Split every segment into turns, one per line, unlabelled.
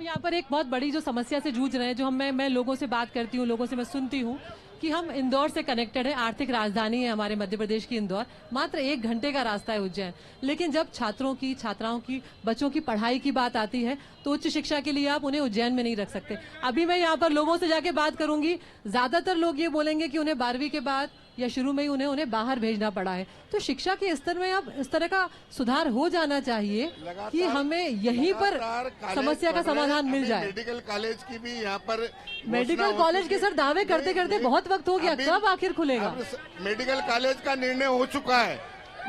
यहाँ पर एक बहुत बड़ी जो समस्या से जूझ रहे हैं, जो मैं लोगों से बात करती हूँ, लोगों से मैं सुनती हूँ कि हम इंदौर से कनेक्टेड है, आर्थिक राजधानी है हमारे मध्य प्रदेश की इंदौर, मात्र 1 घंटे का रास्ता है उज्जैन। लेकिन जब छात्रों की, छात्राओं की, बच्चों की पढ़ाई की बात आती है तो उच्च शिक्षा के लिए आप उन्हें उज्जैन में नहीं रख सकते। अभी मैं यहाँ पर लोगों से जाके बात करूंगी, ज्यादातर लोग ये बोलेंगे कि उन्हें 12वीं के बाद या शुरू में ही उन्हें बाहर भेजना पड़ा है। तो शिक्षा के स्तर में अब इस तरह का सुधार हो जाना चाहिए कि हमें यहीं पर समस्या का समाधान मिल जाए।
मेडिकल कॉलेज की भी यहाँ पर
मेडिकल कॉलेज के सर दावे करते करते बहुत वक्त हो गया, कब आखिर खुलेगा?
मेडिकल कॉलेज का निर्णय हो चुका है,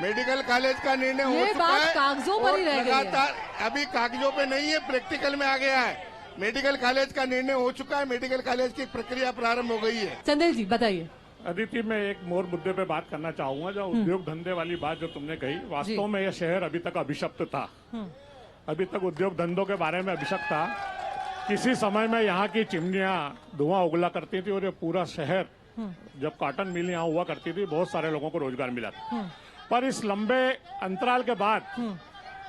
मेडिकल कॉलेज का निर्णय हो चुका है,
बात कागजों पर ही रह गई है।
अभी कागजों पे नहीं है, प्रैक्टिकल में आ गया है। मेडिकल कॉलेज का निर्णय हो चुका है, मेडिकल कॉलेज की प्रक्रिया प्रारंभ हो गई है।
चंदेल जी बताइए।
अदिति, मैं एक मोर मुद्दे पे बात करना चाहूंगा। जो उद्योग धंधे वाली बात जो तुमने कही, वास्तव में यह शहर अभी तक अभिशप्त था। अभी तक उद्योग धंधों के बारे में अभिशप्त था। किसी समय में यहाँ की चिमनियां धुआं उगला करती थी और ये पूरा शहर, जब कॉटन मिल यहाँ हुआ करती थी, बहुत सारे लोगों को रोजगार मिला था। पर इस लंबे अंतराल के बाद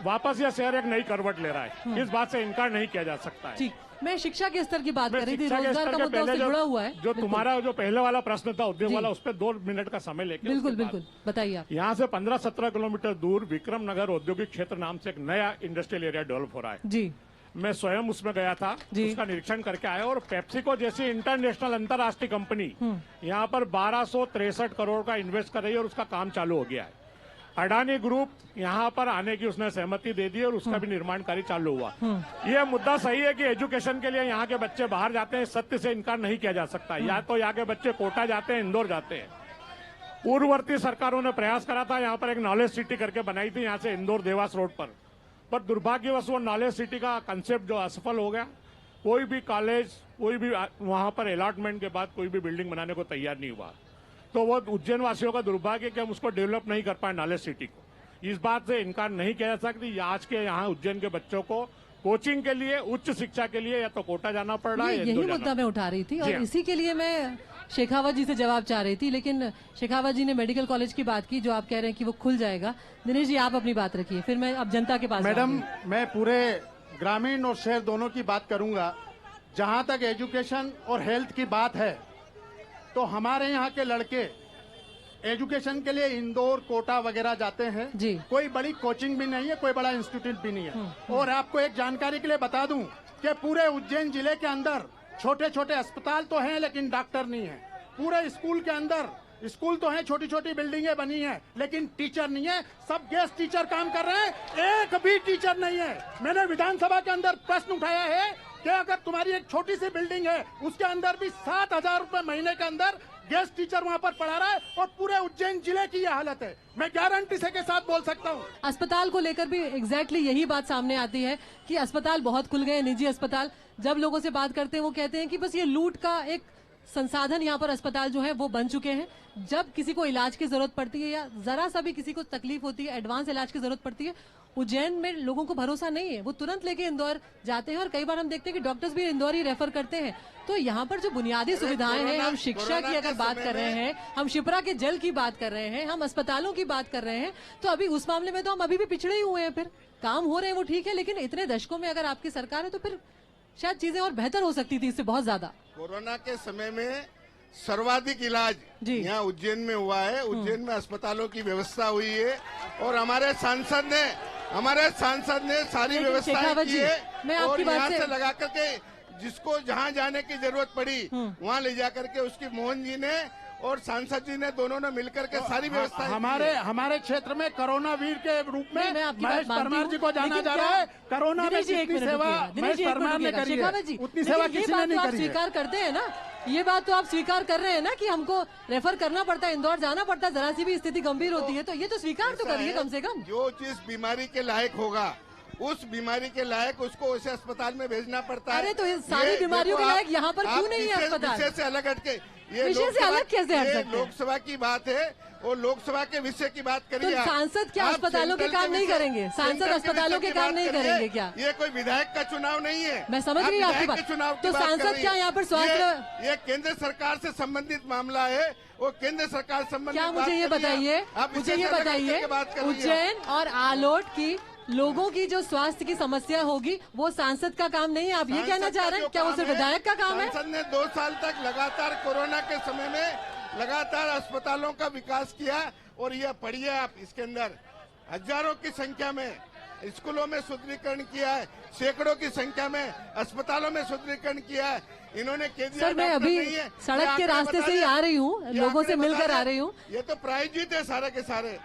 वापस यह शहर एक नई करवट ले रहा है। इस बात से इनकार नहीं किया जा सकता है।
ठीक, मैं शिक्षा के स्तर की बात कर रही थी, रोजगार का मुद्दा उससे जुड़ा हुआ है।
जो तुम्हारा जो पहले वाला प्रश्न था उद्योग वाला, उस पर 2 मिनट का समय लेके
बिल्कुल बताइए आप।
यहाँ से 15-17 किलोमीटर दूर विक्रम नगर औद्योगिक क्षेत्र नाम से एक नया इंडस्ट्रियल एरिया डेवलप हो रहा है
जी।
मैं स्वयं उसमें गया था, उसका निरीक्षण करके आया। और पेप्सिको जैसी इंटरनेशनल अंतर्राष्ट्रीय कंपनी यहाँ पर 1263 करोड़ का इन्वेस्ट कर रही है और उसका काम चालू हो गया है। अडानी ग्रुप यहाँ पर आने की उसने सहमति दे दी और उसका भी निर्माण कार्य चालू हुआ। यह मुद्दा सही है कि एजुकेशन के लिए यहाँ के बच्चे बाहर जाते हैं, सत्य से इनकार नहीं किया जा सकता। या तो यहाँ के बच्चे कोटा जाते हैं, इंदौर जाते हैं। पूर्ववर्ती सरकारों ने प्रयास करा था, यहाँ पर एक नॉलेज सिटी करके बनाई थी, यहाँ से इंदौर देवास रोड पर दुर्भाग्यवश वो नॉलेज सिटी का कंसेप्ट जो असफल हो गया। कोई भी कॉलेज, कोई भी वहां पर अलॉटमेंट के बाद कोई भी बिल्डिंग बनाने को तैयार नहीं हुआ। तो वो उज्जैन वासियों का दुर्भाग्य कि हम उसको डेवलप नहीं कर पाए नॉलेज सिटी को। इस बात से इनकार नहीं किया जा सकती। आज के यहाँ उज्जैन के बच्चों को कोचिंग के लिए, उच्च शिक्षा के लिए या तो कोटा जाना पड़ रहा है।
यही मुद्दा मैं उठा रही थी और इसी के लिए मैं शेखावत जी से जवाब चाह रही थी, लेकिन शेखावत जी ने मेडिकल कॉलेज की बात की, जो आप कह रहे हैं कि वो खुल जाएगा। दिनेश जी आप अपनी बात रखिए, फिर मैं अब जनता के पास।
मैडम, मैं पूरे ग्रामीण और शहर दोनों की बात करूंगा। जहां तक एजुकेशन और हेल्थ की बात है, तो हमारे यहाँ के लड़के एजुकेशन के लिए इंदौर, कोटा वगैरह जाते हैं
जी।
कोई बड़ी कोचिंग भी नहीं है, कोई बड़ा इंस्टीट्यूट भी नहीं है। और आपको एक जानकारी के लिए बता दूं कि पूरे उज्जैन जिले के अंदर छोटे छोटे अस्पताल तो हैं लेकिन डॉक्टर नहीं है। पूरे स्कूल के अंदर स्कूल तो हैं, छोटी छोटी बिल्डिंगें बनी हैं, लेकिन टीचर नहीं है। सब गेस्ट टीचर काम कर रहे हैं, एक भी टीचर नहीं है। मैंने विधानसभा के अंदर प्रश्न उठाया है कि अगर तुम्हारी एक छोटी सी बिल्डिंग है, उसके अंदर भी 7,000 रुपए महीने के अंदर गेस्ट टीचर वहाँ पर पढ़ा रहा है, और पूरे उज्जैन जिले की यह हालत है। मैं गारंटी से के साथ बोल सकता हूँ।
अस्पताल को लेकर भी एग्जैक्टली यही बात सामने आती है कि अस्पताल बहुत खुल गए, निजी अस्पताल। जब लोगों से बात करते हैं वो कहते हैं कि बस ये लूट का एक संसाधन यहाँ पर अस्पताल जो है वो बन चुके हैं। जब किसी को इलाज की जरूरत पड़ती है या जरा सा भी किसी को तकलीफ होती है, एडवांस इलाज की जरूरत पड़ती है, उज्जैन में लोगों को भरोसा नहीं है, वो तुरंत लेके इंदौर जाते हैं। और कई बार हम देखते हैं कि डॉक्टर्स भी इंदौर ही रेफर करते हैं। तो यहाँ पर जो बुनियादी सुविधाएं हैं, हम शिक्षा की अगर बात कर रहे हैं, हम शिप्रा के जल की बात कर रहे हैं, हम अस्पतालों की बात कर रहे हैं, तो अभी उस मामले में तो हम अभी भी पिछड़े ही हुए हैं। फिर काम हो रहे हैं वो ठीक है, लेकिन इतने दशकों में अगर आपकी सरकार है तो फिर शायद चीजें और बेहतर हो सकती थी इससे बहुत ज्यादा।
कोरोना के समय में सर्वाधिक इलाज यहाँ उज्जैन में हुआ है। उज्जैन में अस्पतालों की व्यवस्था हुई है और हमारे सांसद ने सारी व्यवस्था की है। और यहाँ से लगा करके जिसको जहाँ जाने की जरूरत पड़ी वहाँ ले जा करके उसकी मोहन जी ने और सांसद जी ने दोनों ने मिलकर के सारी व्यवस्था।
हमारे क्षेत्र में कोरोना वीर के रूप में महेश परमार जी को जाना जा रहा है। कोरोना में जितनी सेवा महेश परमार ने करी है, उतनी सेवा किसी ने नहीं करी है।
स्वीकार करते हैं ना, ये बात तो आप स्वीकार कर रहे हैं ना कि हमको रेफर करना पड़ता है, इंदौर जाना पड़ता है, जरा सी भी स्थिति गंभीर होती है, तो ये तो स्वीकार तो करिए कम से कम।
जो जिस बीमारी के लायक होगा, उस बीमारी के लायक उसको उसे अस्पताल में भेजना पड़ता है।
अरे तो सारी बीमारियों के लायक यहाँ पर क्यों नहीं है अस्पताल?
विषय से अलग हटके, ये
विषय से अलग कैसे हट सकते हैं?
लोकसभा की बात है और लोकसभा के विषय की बात करिए।
तो सांसद क्या अस्पतालों के काम नहीं करेंगे? सांसद अस्पतालों के काम नहीं करेंगे क्या?
ये कोई विधायक का चुनाव नहीं है।
मैं समझ रही हूँ आपकी बात। तो सांसद क्या यहाँ पर स्वास्थ्य,
ये केंद्र सरकार से संबंधित मामला है, वो केंद्र सरकार संबंधित।
क्या मुझे ये बताइए, उज्जैन और आलोट की लोगों की जो स्वास्थ्य की समस्या होगी वो सांसद का काम नहीं है, आप ये कहना चाह रहे हैं? क्या वो सिर्फ विधायक का काम है?
सांसद ने 2 साल तक लगातार कोरोना के समय में लगातार अस्पतालों का विकास किया, और ये पढ़िए आप, इसके अंदर हजारों की संख्या में स्कूलों में सुदृढ़ीकरण किया है, सैकड़ों की संख्या में अस्पतालों में सुदृढ़ीकरण किया है इन्होंने।
सर मैं अभी सड़क के रास्ते से ही आ रही हूँ, लोगों से मिलकर आ रही हूँ।
ये तो प्रायोजित है सारे के सारे।